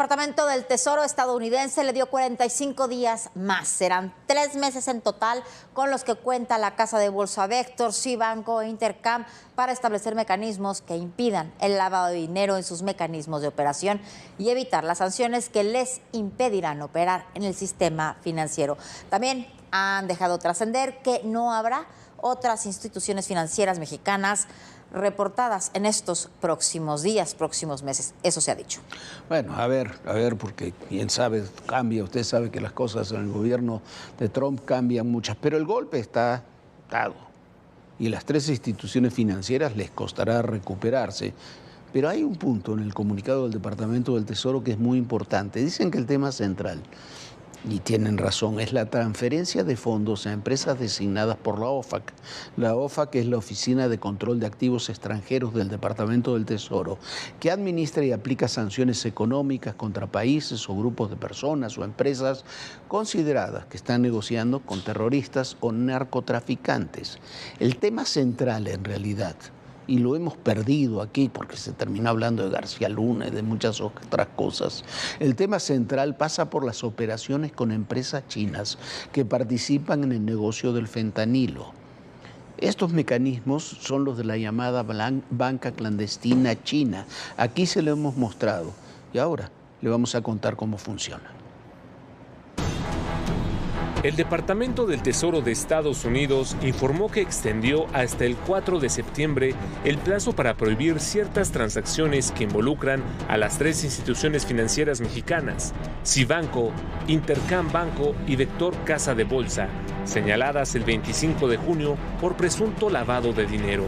Departamento del Tesoro estadounidense le dio 45 días más. Serán 3 meses en total con los que cuenta la casa de bolsa Vector, Cibanco e Intercam para establecer mecanismos que impidan el lavado de dinero en sus mecanismos de operación y evitar las sanciones que les impedirán operar en el sistema financiero. También han dejado trascender que no habrá otras instituciones financieras mexicanas reportadas en estos próximos días, próximos meses. Eso se ha dicho. Bueno, a ver, porque quién sabe, cambia. Usted sabe que las cosas en el gobierno de Trump cambian muchas, pero el golpe está dado y las 3 instituciones financieras les costará recuperarse. Pero hay un punto en el comunicado del Departamento del Tesoro que es muy importante. Dicen que el tema central, y tienen razón, es la transferencia de fondos a empresas designadas por la OFAC. La OFAC es la Oficina de Control de Activos Extranjeros del Departamento del Tesoro, que administra y aplica sanciones económicas contra países o grupos de personas o empresas consideradas que están negociando con terroristas o narcotraficantes. El tema central, en realidad, y lo hemos perdido aquí porque se terminó hablando de García Luna y de muchas otras cosas. El tema central pasa por las operaciones con empresas chinas que participan en el negocio del fentanilo. Estos mecanismos son los de la llamada banca clandestina china. Aquí se lo hemos mostrado y ahora le vamos a contar cómo funciona. El Departamento del Tesoro de Estados Unidos informó que extendió hasta el 4 de septiembre el plazo para prohibir ciertas transacciones que involucran a las 3 instituciones financieras mexicanas, Cibanco, Intercam Banco y Vector Casa de Bolsa, señaladas el 25 de junio por presunto lavado de dinero.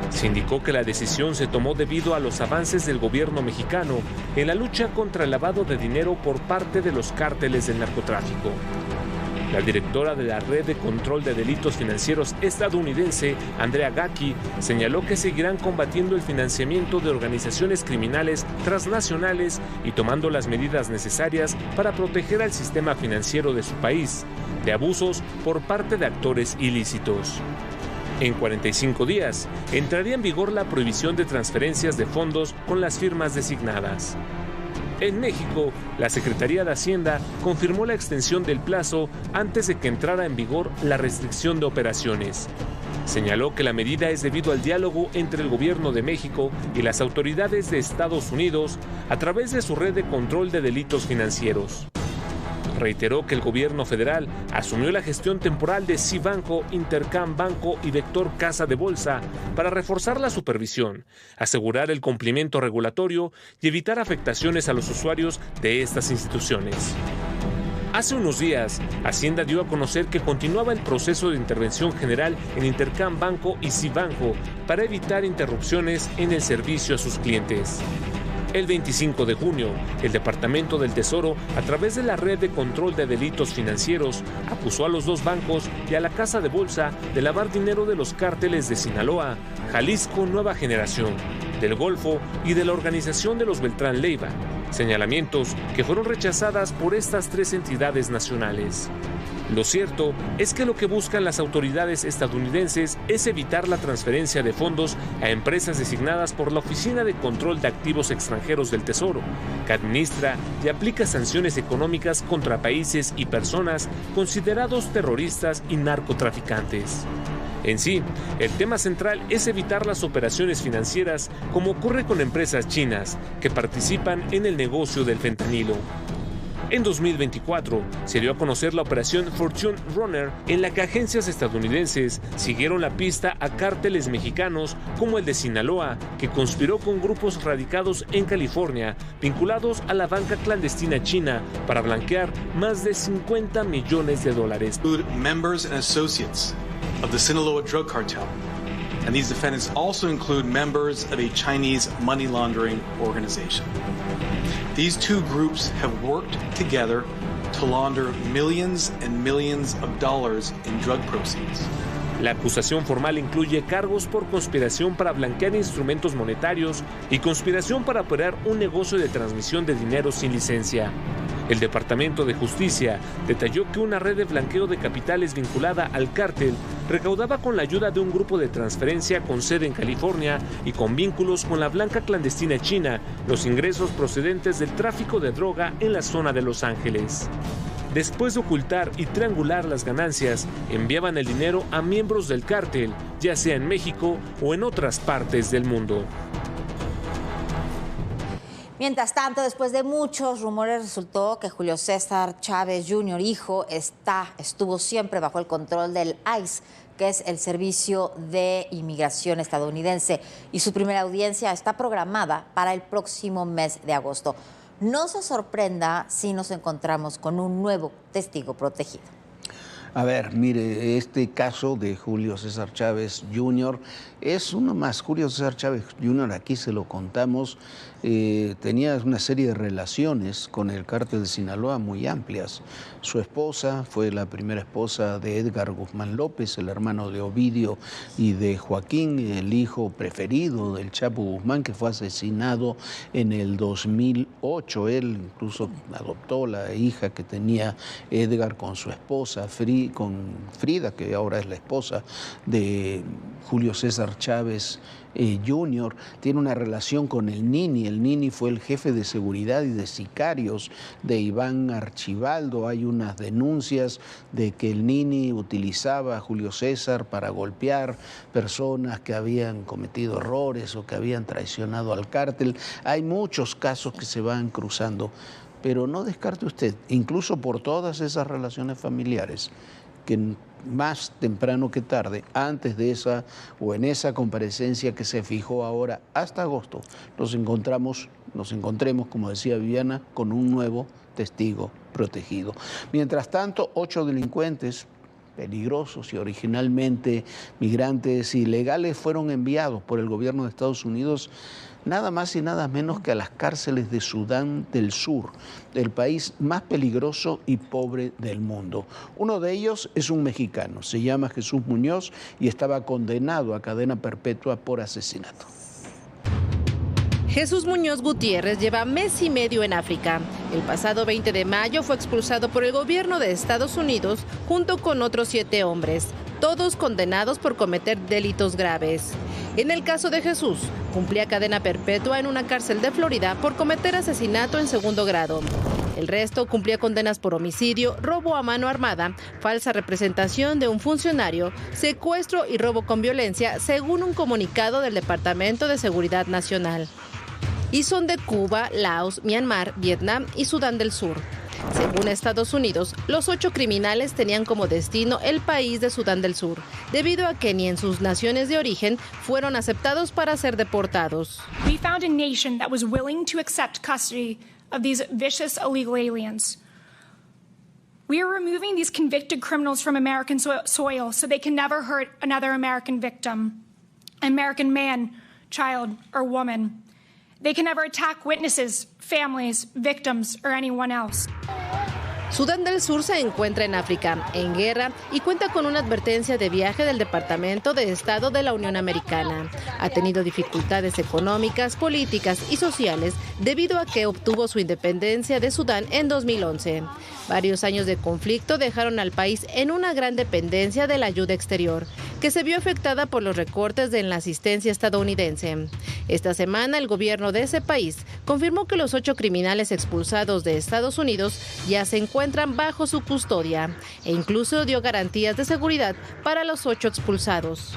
Se indicó que la decisión se tomó debido a los avances del gobierno mexicano en la lucha contra el lavado de dinero por parte de los cárteles del narcotráfico. La directora de la Red de Control de Delitos Financieros estadounidense, Andrea Gacki, señaló que seguirán combatiendo el financiamiento de organizaciones criminales transnacionales y tomando las medidas necesarias para proteger al sistema financiero de su país de abusos por parte de actores ilícitos. En 45 días, entraría en vigor la prohibición de transferencias de fondos con las firmas designadas. En México, la Secretaría de Hacienda confirmó la extensión del plazo antes de que entrara en vigor la restricción de operaciones. Señaló que la medida es debido al diálogo entre el Gobierno de México y las autoridades de Estados Unidos a través de su red de control de delitos financieros. Reiteró que el gobierno federal asumió la gestión temporal de Cibanco, Intercam Banco y Vector Casa de Bolsa para reforzar la supervisión, asegurar el cumplimiento regulatorio y evitar afectaciones a los usuarios de estas instituciones. Hace unos días, Hacienda dio a conocer que continuaba el proceso de intervención general en Intercam Banco y Cibanco para evitar interrupciones en el servicio a sus clientes. El 25 de junio, el Departamento del Tesoro, a través de la Red de Control de Delitos Financieros, acusó a los 2 bancos y a la Casa de Bolsa de lavar dinero de los cárteles de Sinaloa, Jalisco Nueva Generación, del Golfo y de la Organización de los Beltrán Leiva, señalamientos que fueron rechazadas por estas 3 entidades nacionales. Lo cierto es que lo que buscan las autoridades estadounidenses es evitar la transferencia de fondos a empresas designadas por la Oficina de Control de Activos Extranjeros del Tesoro, que administra y aplica sanciones económicas contra países y personas considerados terroristas y narcotraficantes. En sí, el tema central es evitar las operaciones financieras como ocurre con empresas chinas que participan en el negocio del fentanilo. En 2024 se dio a conocer la operación Fortune Runner, en la que agencias estadounidenses siguieron la pista a cárteles mexicanos como el de Sinaloa, que conspiró con grupos radicados en California vinculados a la banca clandestina china para blanquear más de $50 millones. Members and associates of the Sinaloa drug cartel. And these defendants also include members of a Chinese money laundering organization. These 2 groups have worked together to launder millions and millions of dollars in drug proceeds. La acusación formal incluye cargos por conspiración para blanquear instrumentos monetarios y conspiración para operar un negocio de transmisión de dinero sin licencia. El Departamento de Justicia detalló que una red de blanqueo de capitales vinculada al cártel recaudaba con la ayuda de un grupo de transferencia con sede en California y con vínculos con la blanca clandestina china los ingresos procedentes del tráfico de droga en la zona de Los Ángeles. Después de ocultar y triangular las ganancias, enviaban el dinero a miembros del cártel, ya sea en México o en otras partes del mundo. Mientras tanto, después de muchos rumores, resultó que Julio César Chávez Jr., hijo, estuvo siempre bajo el control del ICE, que es el Servicio de Inmigración estadounidense, y su primera audiencia está programada para el próximo mes de agosto. No se sorprenda si nos encontramos con un nuevo testigo protegido. A ver, mire, este caso de Julio César Chávez Jr. es uno más. Julio César Chávez Jr., aquí se lo contamos, tenía una serie de relaciones con el cártel de Sinaloa muy amplias. Su esposa fue la primera esposa de Edgar Guzmán López, el hermano de Ovidio y de Joaquín, el hijo preferido del Chapo Guzmán, que fue asesinado en el 2008. Él incluso adoptó la hija que tenía Edgar con su esposa, con Frida, que ahora es la esposa de Julio César Chávez Jr. Tiene una relación con el Nini. El Nini fue el jefe de seguridad y de sicarios de Iván Archibaldo. Hay unas denuncias de que el Nini utilizaba a Julio César para golpear personas que habían cometido errores o que habían traicionado al cártel. Hay muchos casos que se van cruzando. Pero no descarte usted, incluso por todas esas relaciones familiares, que más temprano que tarde, antes de esa o en esa comparecencia que se fijó ahora hasta agosto, nos encontremos, como decía Viviana, con un nuevo testigo protegido. Mientras tanto, 8 delincuentes peligrosos y originalmente migrantes ilegales fueron enviados por el gobierno de Estados Unidos nada más y nada menos que a las cárceles de Sudán del Sur, el país más peligroso y pobre del mundo. Uno de ellos es un mexicano, se llama Jesús Muñoz y estaba condenado a cadena perpetua por asesinato. Jesús Muñoz Gutiérrez lleva mes y medio en África. El pasado 20 de mayo fue expulsado por el gobierno de Estados Unidos junto con otros 7 hombres, todos condenados por cometer delitos graves. En el caso de Jesús, cumplía cadena perpetua en una cárcel de Florida por cometer asesinato en segundo grado. El resto cumplía condenas por homicidio, robo a mano armada, falsa representación de un funcionario, secuestro y robo con violencia, según un comunicado del Departamento de Seguridad Nacional. Y son de Cuba, Laos, Myanmar, Vietnam y Sudán del Sur. Según Estados Unidos, los 8 criminales tenían como destino el país de Sudán del Sur, debido a que ni en sus naciones de origen fueron aceptados para ser deportados. We found a nation that was willing to accept custody of these vicious illegal aliens. We are removing these convicted criminals from American soil so they can never hurt another American victim, American man, child, or woman. They can never attack witnesses, families, victims, or anyone else. Sudán del Sur se encuentra en África, en guerra, y cuenta con una advertencia de viaje del Departamento de Estado de la Unión Americana. Ha tenido dificultades económicas, políticas y sociales debido a que obtuvo su independencia de Sudán en 2011. Varios años de conflicto dejaron al país en una gran dependencia de la ayuda exterior, que se vio afectada por los recortes en la asistencia estadounidense. Esta semana, el gobierno de ese país confirmó que los 8 criminales expulsados de Estados Unidos ya se encuentran bajo su custodia e incluso dio garantías de seguridad para los 8 expulsados.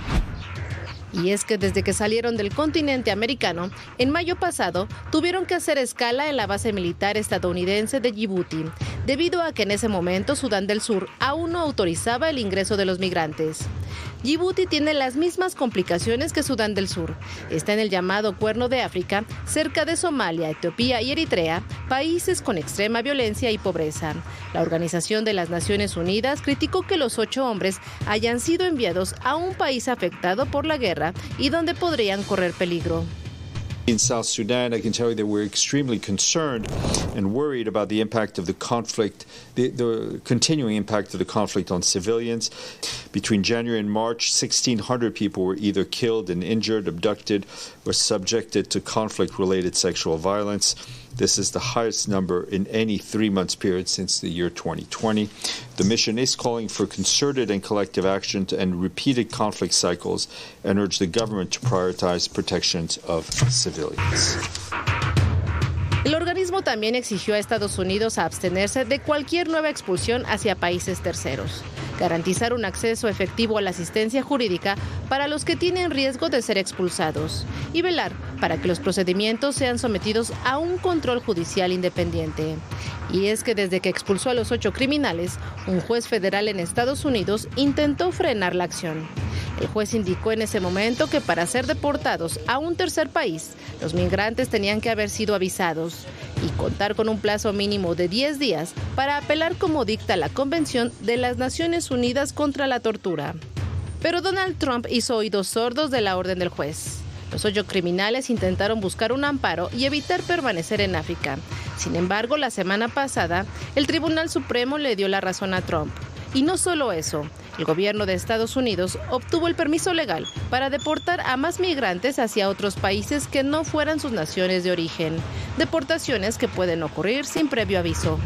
Y es que desde que salieron del continente americano, en mayo pasado, tuvieron que hacer escala en la base militar estadounidense de Djibouti, debido a que en ese momento Sudán del Sur aún no autorizaba el ingreso de los migrantes. Djibouti tiene las mismas complicaciones que Sudán del Sur. Está en el llamado Cuerno de África, cerca de Somalia, Etiopía y Eritrea, países con extrema violencia y pobreza. La Organización de las Naciones Unidas criticó que los 8 hombres hayan sido enviados a un país afectado por la guerra y donde podrían correr peligro. In South Sudan, I can tell you that we're extremely concerned and worried about the impact of the conflict, the continuing impact of the conflict on civilians. Between January and March, 1,600 people were either killed and injured, abducted, were subjected to conflict-related sexual violence. This is the highest number in any 3-month period since the year 2020. The mission is calling for concerted and collective action to end repeated conflict cycles and urge the government to prioritize protections of civilians. El organismo también exigió a Estados Unidos a abstenerse de cualquier nueva expulsión hacia países terceros, garantizar un acceso efectivo a la asistencia jurídica para los que tienen riesgo de ser expulsados y velar para que los procedimientos sean sometidos a un control judicial independiente. Y es que desde que expulsó a los 8 criminales, un juez federal en Estados Unidos intentó frenar la acción. El juez indicó en ese momento que para ser deportados a un tercer país, los migrantes tenían que haber sido avisados y contar con un plazo mínimo de 10 días para apelar como dicta la Convención de las Naciones Unidas contra la Tortura. Pero Donald Trump hizo oídos sordos de la orden del juez. Los 8 criminales intentaron buscar un amparo y evitar permanecer en África. Sin embargo, la semana pasada, el Tribunal Supremo le dio la razón a Trump. Y no solo eso, el gobierno de Estados Unidos obtuvo el permiso legal para deportar a más migrantes hacia otros países que no fueran sus naciones de origen. Deportaciones que pueden ocurrir sin previo aviso.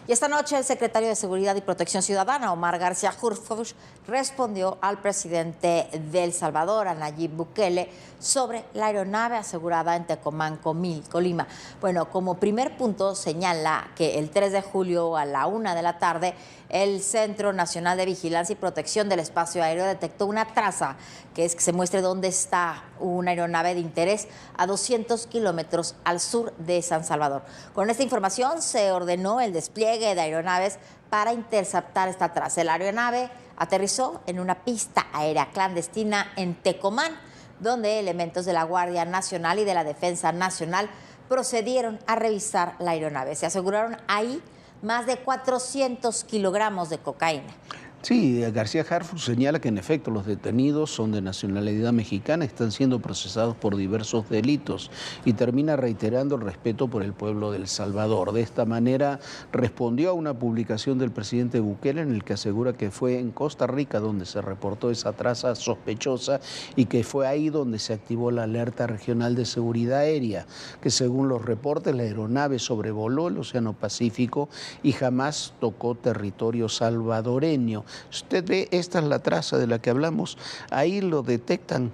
Y esta noche el secretario de Seguridad y Protección Ciudadana, Omar García Harfuch, respondió al presidente de El Salvador, a Nayib Bukele, sobre la aeronave asegurada en Tecomán, Colima. Bueno, como primer punto señala que el 3 de julio a la 1 de la tarde, el Centro Nacional de Vigilancia y Protección del Espacio Aéreo detectó una traza que es que se muestre dónde está una aeronave de interés a 200 kilómetros al sur de San Salvador. Con esta información se ordenó el despliegue de aeronaves para interceptar esta traza. La aeronave aterrizó en una pista aérea clandestina en Tecomán, donde elementos de la Guardia Nacional y de la Defensa Nacional procedieron a revisar la aeronave. Se aseguraron ahí más de 400 kilogramos de cocaína. Sí, García Harfuch señala que en efecto los detenidos son de nacionalidad mexicana, están siendo procesados por diversos delitos y termina reiterando el respeto por el pueblo de El Salvador. De esta manera respondió a una publicación del presidente Bukele en el que asegura que fue en Costa Rica donde se reportó esa traza sospechosa y que fue ahí donde se activó la alerta regional de seguridad aérea, que según los reportes la aeronave sobrevoló el Océano Pacífico y jamás tocó territorio salvadoreño. Usted ve, esta es la traza de la que hablamos, ahí lo detectan,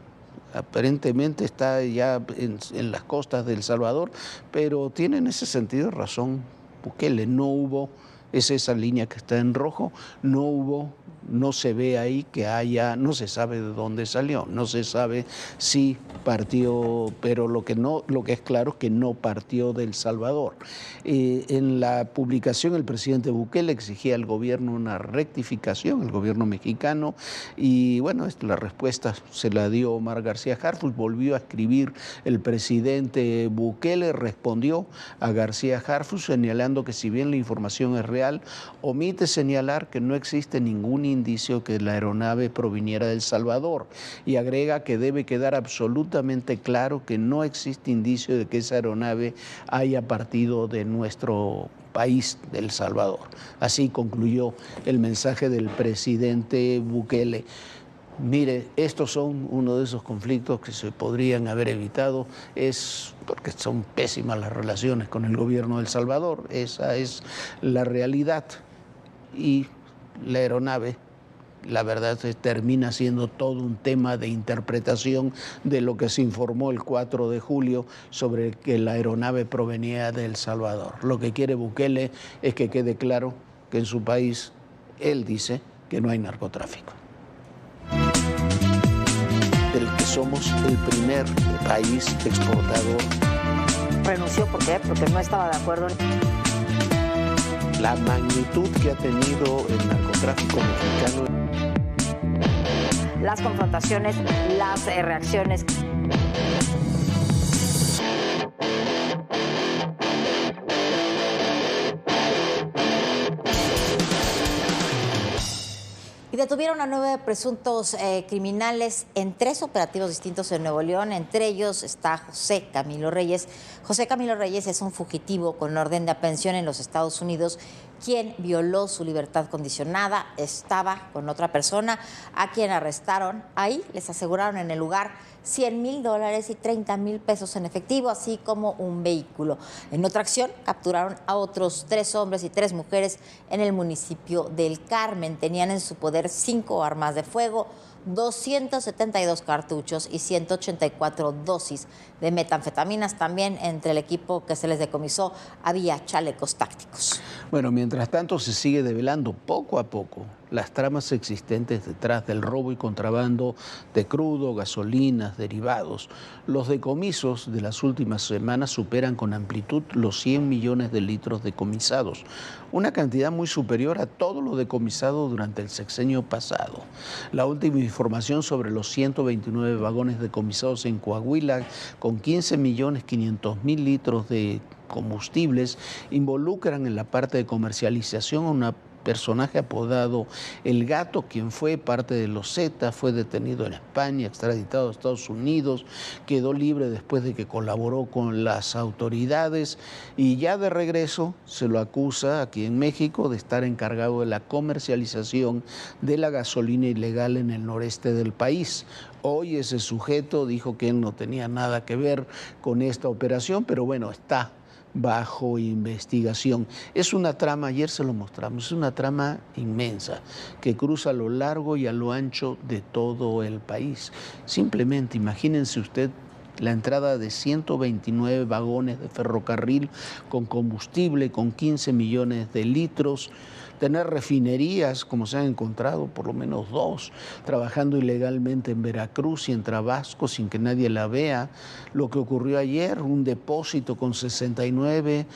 aparentemente está ya en las costas de El Salvador, pero tiene en ese sentido razón Bukele, no hubo, es esa línea que está en rojo, no se ve ahí que haya, no se sabe de dónde salió, no se sabe si partió, pero lo que es claro es que no partió de El Salvador. En la publicación el presidente Bukele exigía al gobierno una rectificación, el gobierno mexicano, y bueno, la respuesta se la dio Omar García Harfuch, volvió a escribir el presidente Bukele, respondió a García Harfuch señalando que si bien la información es real, omite señalar que no existe ningún indicio que la aeronave proviniera de El Salvador y agrega que debe quedar absolutamente claro que no existe indicio de que esa aeronave haya partido de nuestro país, de El Salvador. Así concluyó el mensaje del presidente Bukele. Mire, estos son uno de esos conflictos que se podrían haber evitado, es porque son pésimas las relaciones con el gobierno de El Salvador, esa es la realidad. Y la aeronave, la verdad, termina siendo todo un tema de interpretación de lo que se informó el 4 de julio sobre que la aeronave provenía de El Salvador. Lo que quiere Bukele es que quede claro que en su país, él dice que no hay narcotráfico. Del que somos el primer país exportador. ¿Renunció por qué? Porque no estaba de acuerdo. La magnitud que ha tenido el narcotráfico mexicano. Las confrontaciones, las reacciones. Y detuvieron a 9 presuntos criminales en 3 operativos distintos en Nuevo León. Entre ellos está José Camilo Reyes. José Camilo Reyes es un fugitivo con orden de aprehensión en los Estados Unidos quien violó su libertad condicionada. Estaba con otra persona a quien arrestaron. Ahí les aseguraron en el lugar $100,000 y $30,000 en efectivo, así como un vehículo. En otra acción, capturaron a otros 3 hombres y 3 mujeres en el municipio del Carmen. Tenían en su poder 5 armas de fuego, 272 cartuchos y 184 dosis de metanfetaminas. También entre el equipo que se les decomisó había chalecos tácticos. Bueno, mientras tanto se sigue develando poco a poco las tramas existentes detrás del robo y contrabando de crudo, gasolinas, derivados. Los decomisos de las últimas semanas superan con amplitud los 100 millones de litros decomisados, una cantidad muy superior a todo lo decomisado durante el sexenio pasado. La última información sobre los 129 vagones decomisados en Coahuila, con 15.500.000 litros de combustibles, involucran en la parte de comercialización a una personaje apodado El Gato, quien fue parte de los Zetas, fue detenido en España, extraditado a Estados Unidos, quedó libre después de que colaboró con las autoridades y ya de regreso se lo acusa aquí en México de estar encargado de la comercialización de la gasolina ilegal en el noreste del país. Hoy ese sujeto dijo que él no tenía nada que ver con esta operación, pero bueno, está bajo investigación. Es una trama, ayer se lo mostramos, es una trama inmensa que cruza a lo largo y a lo ancho de todo el país. Simplemente imagínense usted la entrada de 129 vagones de ferrocarril con combustible, con 15 millones de litros, tener refinerías, como se han encontrado, por lo menos 2, trabajando ilegalmente en Veracruz y en Tabasco sin que nadie la vea. Lo que ocurrió ayer, un depósito con 69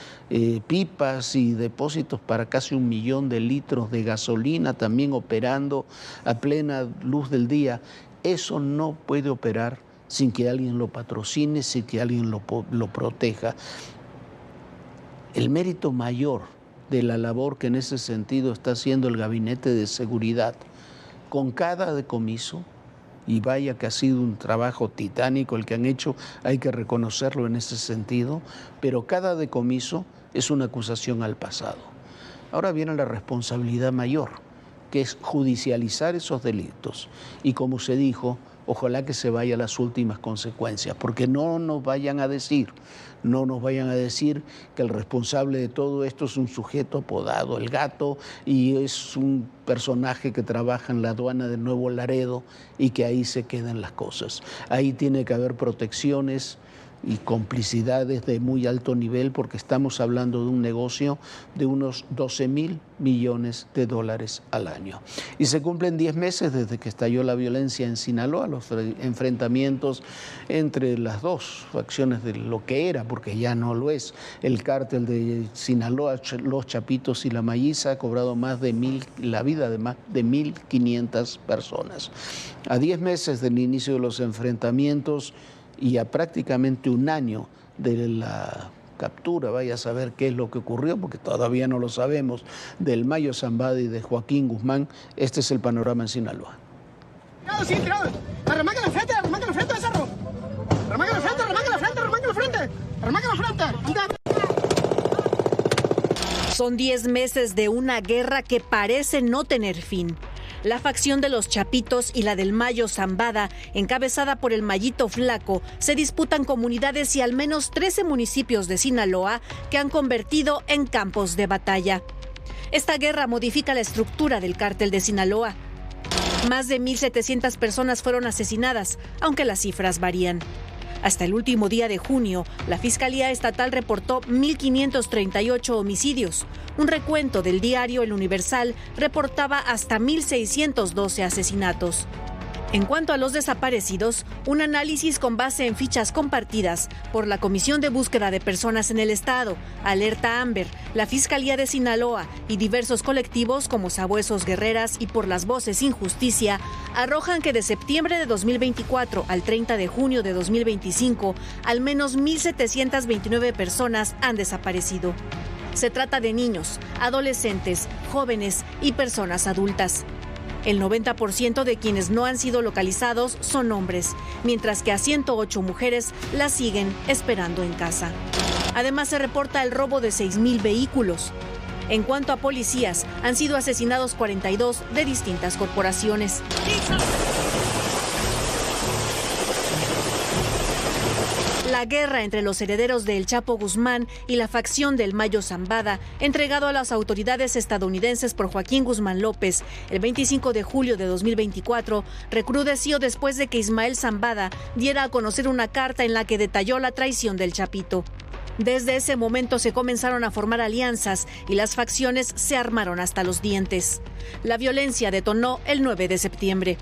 pipas y depósitos para casi 1 millón de litros de gasolina, también operando a plena luz del día. Eso no puede operar sin que alguien lo patrocine, sin que alguien lo proteja. El mérito mayor de la labor que en ese sentido está haciendo el Gabinete de Seguridad con cada decomiso, y vaya que ha sido un trabajo titánico el que han hecho, hay que reconocerlo en ese sentido, pero cada decomiso es una acusación al pasado. Ahora viene la responsabilidad mayor, que es judicializar esos delitos y, como se dijo, ojalá que se vaya a las últimas consecuencias, porque no nos vayan a decir que el responsable de todo esto es un sujeto apodado El Gato y es un personaje que trabaja en la aduana de Nuevo Laredo y que ahí se quedan las cosas. Ahí tiene que haber protecciones y complicidades de muy alto nivel, porque estamos hablando de un negocio de unos 12,000 millones de dólares al año. Y se cumplen 10 meses desde que estalló la violencia en Sinaloa, los enfrentamientos entre las dos facciones de lo que era, porque ya no lo es, el cártel de Sinaloa, los Chapitos y la Mayiza, ha cobrado la vida de más de 1.500 personas. A 10 meses del inicio de los enfrentamientos y a prácticamente un año de la captura, vaya a saber qué es lo que ocurrió, porque todavía no lo sabemos, del Mayo Zambada y de Joaquín Guzmán, este es el panorama en Sinaloa. Sí, tirado. Arremaca la frente, Cerro. Arremaca la frente. Son 10 meses de una guerra que parece no tener fin. La facción de los Chapitos y la del Mayo Zambada, encabezada por el Mayito Flaco, se disputan comunidades y al menos 13 municipios de Sinaloa que han convertido en campos de batalla. Esta guerra modifica la estructura del cártel de Sinaloa. Más de 1.700 personas fueron asesinadas, aunque las cifras varían. Hasta el último día de junio, la Fiscalía Estatal reportó 1.538 homicidios. Un recuento del diario El Universal reportaba hasta 1.612 asesinatos. En cuanto a los desaparecidos, un análisis con base en fichas compartidas por la Comisión de Búsqueda de Personas en el Estado, Alerta Amber, la Fiscalía de Sinaloa y diversos colectivos como Sabuesos Guerreras y Por las Voces Sin Justicia, arrojan que de septiembre de 2024 al 30 de junio de 2025, al menos 1.729 personas han desaparecido. Se trata de niños, adolescentes, jóvenes y personas adultas. El 90% de quienes no han sido localizados son hombres, mientras que a 108 mujeres las siguen esperando en casa. Además, se reporta el robo de 6,000 vehículos. En cuanto a policías, han sido asesinados 42 de distintas corporaciones. La guerra entre los herederos de El Chapo Guzmán y la facción del Mayo Zambada, entregado a las autoridades estadounidenses por Joaquín Guzmán López el 25 de julio de 2024, recrudeció después de que Ismael Zambada diera a conocer una carta en la que detalló la traición del Chapito. Desde ese momento se comenzaron a formar alianzas y las facciones se armaron hasta los dientes. La violencia detonó el 9 de septiembre.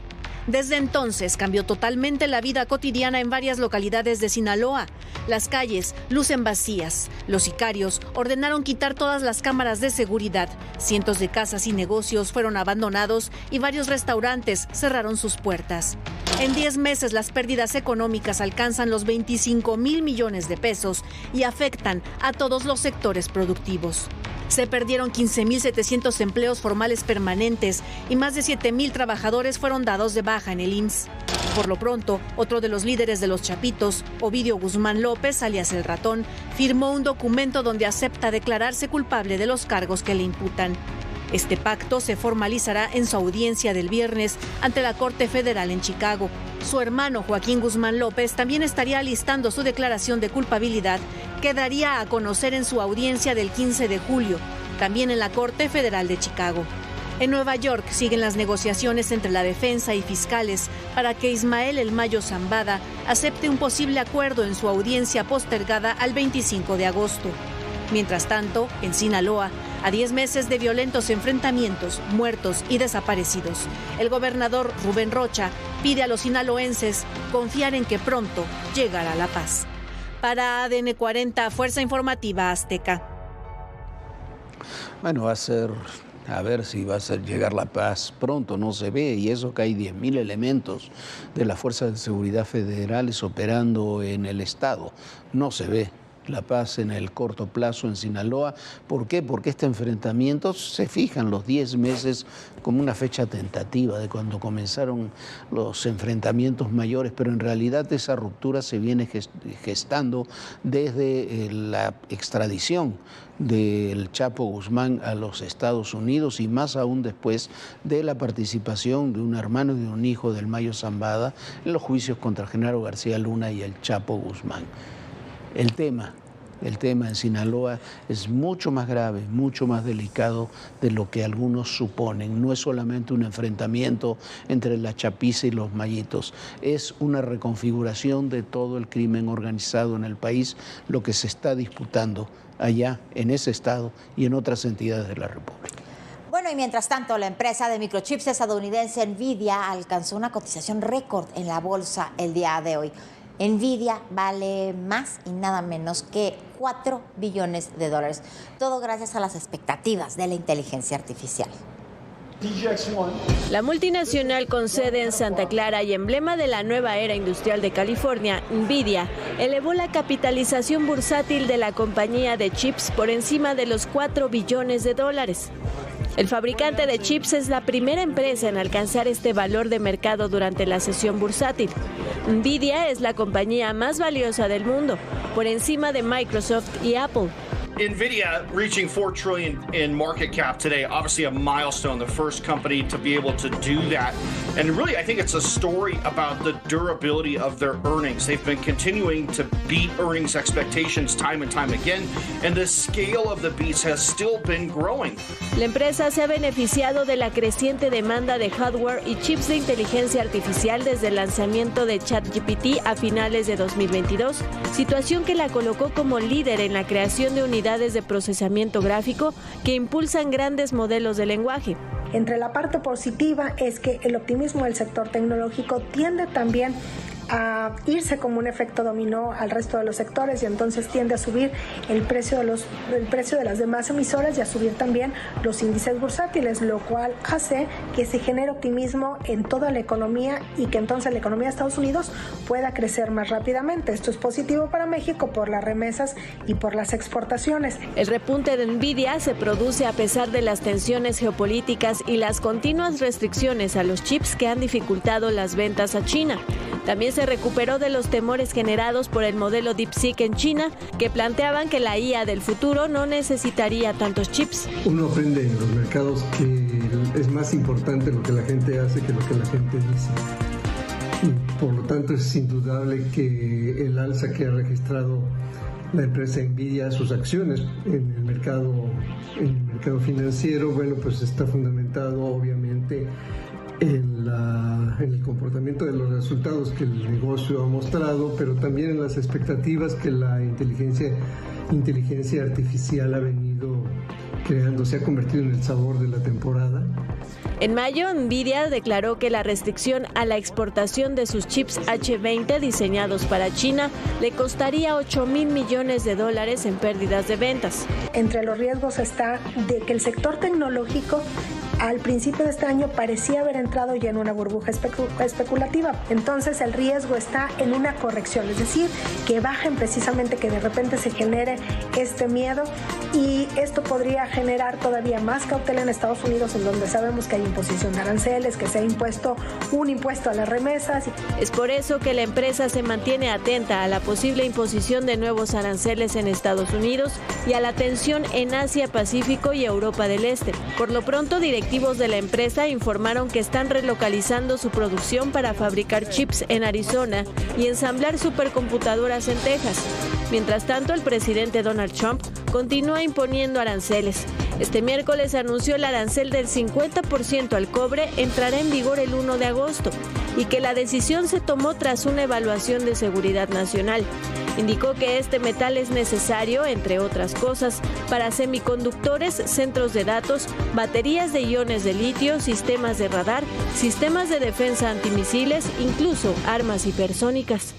Desde entonces cambió totalmente la vida cotidiana en varias localidades de Sinaloa. Las calles lucen vacías. Los sicarios ordenaron quitar todas las cámaras de seguridad. Cientos de casas y negocios fueron abandonados y varios restaurantes cerraron sus puertas. En 10 meses las pérdidas económicas alcanzan los 25,000 millones de pesos y afectan a todos los sectores productivos. Se perdieron 15,700 empleos formales permanentes y más de 7,000 trabajadores fueron dados de baja en el IMSS. Por lo pronto, otro de los líderes de los Chapitos, Ovidio Guzmán López, alias El Ratón, firmó un documento donde acepta declararse culpable de los cargos que le imputan. Este pacto se formalizará en su audiencia del viernes ante la Corte Federal en Chicago. Su hermano Joaquín Guzmán López también estaría alistando su declaración de culpabilidad que daría a conocer en su audiencia del 15 de julio, también en la Corte Federal de Chicago. En Nueva York siguen las negociaciones entre la defensa y fiscales para que Ismael El Mayo Zambada acepte un posible acuerdo en su audiencia postergada al 25 de agosto. Mientras tanto, en Sinaloa, a 10 meses de violentos enfrentamientos, muertos y desaparecidos, el gobernador Rubén Rocha pide a los sinaloenses confiar en que pronto llegará la paz. Para ADN 40, Fuerza Informativa Azteca. Bueno, a ver si va a llegar la paz pronto, no se ve, y eso que hay 10,000 elementos de las Fuerzas de Seguridad Federales operando en el Estado, no se ve la paz en el corto plazo en Sinaloa. ¿Por qué? Porque este enfrentamiento se fijan los 10 meses como una fecha tentativa de cuando comenzaron los enfrentamientos mayores, pero en realidad esa ruptura se viene gestando desde la extradición del Chapo Guzmán a los Estados Unidos y más aún después de la participación de un hermano y de un hijo del Mayo Zambada en los juicios contra Genaro García Luna y el Chapo Guzmán. El tema en Sinaloa es mucho más grave, mucho más delicado de lo que algunos suponen. No es solamente un enfrentamiento entre la chapiza y los mayitos, es una reconfiguración de todo el crimen organizado en el país, lo que se está disputando allá en ese estado y en otras entidades de la República. Bueno, y mientras tanto, la empresa de microchips estadounidense Nvidia alcanzó una cotización récord en la bolsa el día de hoy. Nvidia vale más y nada menos que $4 billones. Todo gracias a las expectativas de la inteligencia artificial. La multinacional con sede en Santa Clara y emblema de la nueva era industrial de California, Nvidia, elevó la capitalización bursátil de la compañía de chips por encima de los $4 billones. El fabricante de chips es la primera empresa en alcanzar este valor de mercado durante la sesión bursátil. Nvidia es la compañía más valiosa del mundo, por encima de Microsoft y Apple. NVIDIA reaching $4 trillion in market cap today, obviously a milestone, the first company to be able to do that. And really, I think it's a story about the durability of their earnings. They've been continuing to beat earnings expectations time and time again, and the scale of the beats has still been growing. La empresa se ha beneficiado de la creciente demanda de hardware y chips de inteligencia artificial desde el lanzamiento de ChatGPT a finales de 2022, situación que la colocó como líder en la creación de unidades de procesamiento gráfico que impulsan grandes modelos de lenguaje. Entre la parte positiva es que el optimismo del sector tecnológico tiende también a irse como un efecto dominó al resto de los sectores y entonces tiende a subir el precio de las demás emisoras y a subir también los índices bursátiles, lo cual hace que se genere optimismo en toda la economía y que entonces la economía de Estados Unidos pueda crecer más rápidamente. Esto es positivo para México por las remesas y por las exportaciones. El repunte de Nvidia se produce a pesar de las tensiones geopolíticas y las continuas restricciones a los chips que han dificultado las ventas a China. También se recuperó de los temores generados por el modelo DeepSeek en China, que planteaban que la IA del futuro no necesitaría tantos chips. Uno aprende en los mercados que es más importante lo que la gente hace que lo que la gente dice. Y por lo tanto es indudable que el alza que ha registrado la empresa Nvidia, sus acciones en el mercado financiero, bueno, pues está fundamentado obviamente en el comportamiento de los resultados que el negocio ha mostrado, pero también en las expectativas que la inteligencia artificial ha venido creando, se ha convertido en el sabor de la temporada. En mayo, Nvidia declaró que la restricción a la exportación de sus chips H20 diseñados para China le costaría $8,000 millones en pérdidas de ventas. Entre los riesgos está de que el sector tecnológico al principio de este año parecía haber entrado ya en una burbuja especulativa. Entonces el riesgo está en una corrección, es decir, que bajen precisamente, que de repente se genere este miedo, y esto podría generar todavía más cautela en Estados Unidos, en donde sabemos que hay imposición de aranceles, que se ha impuesto un impuesto a las remesas. Es por eso que la empresa se mantiene atenta a la posible imposición de nuevos aranceles en Estados Unidos y a la tensión en Asia, Pacífico y Europa del Este. Por lo pronto, directivos de la empresa informaron que están relocalizando su producción para fabricar chips en Arizona y ensamblar supercomputadoras en Texas. Mientras tanto, el presidente Donald Trump continúa imponiendo aranceles. Este miércoles anunció el arancel del 50% al cobre entrará en vigor el 1 de agosto y que la decisión se tomó tras una evaluación de seguridad nacional. Indicó que este metal es necesario, entre otras cosas, para semiconductores, centros de datos, baterías de iones de litio, sistemas de radar, sistemas de defensa antimisiles, incluso armas hipersónicas.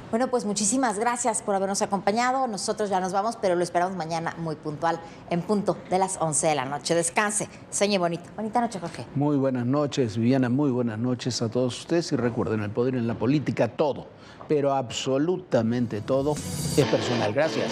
Bueno, pues muchísimas gracias por habernos acompañado. Nosotros ya nos vamos, pero lo esperamos mañana muy puntual, en punto de las 11 de la noche. Descanse, sueñe bonito. Bonita noche, Jorge. Muy buenas noches, Viviana. Muy buenas noches a todos ustedes. Y recuerden, el poder en la política, todo, pero absolutamente todo, es personal. Gracias.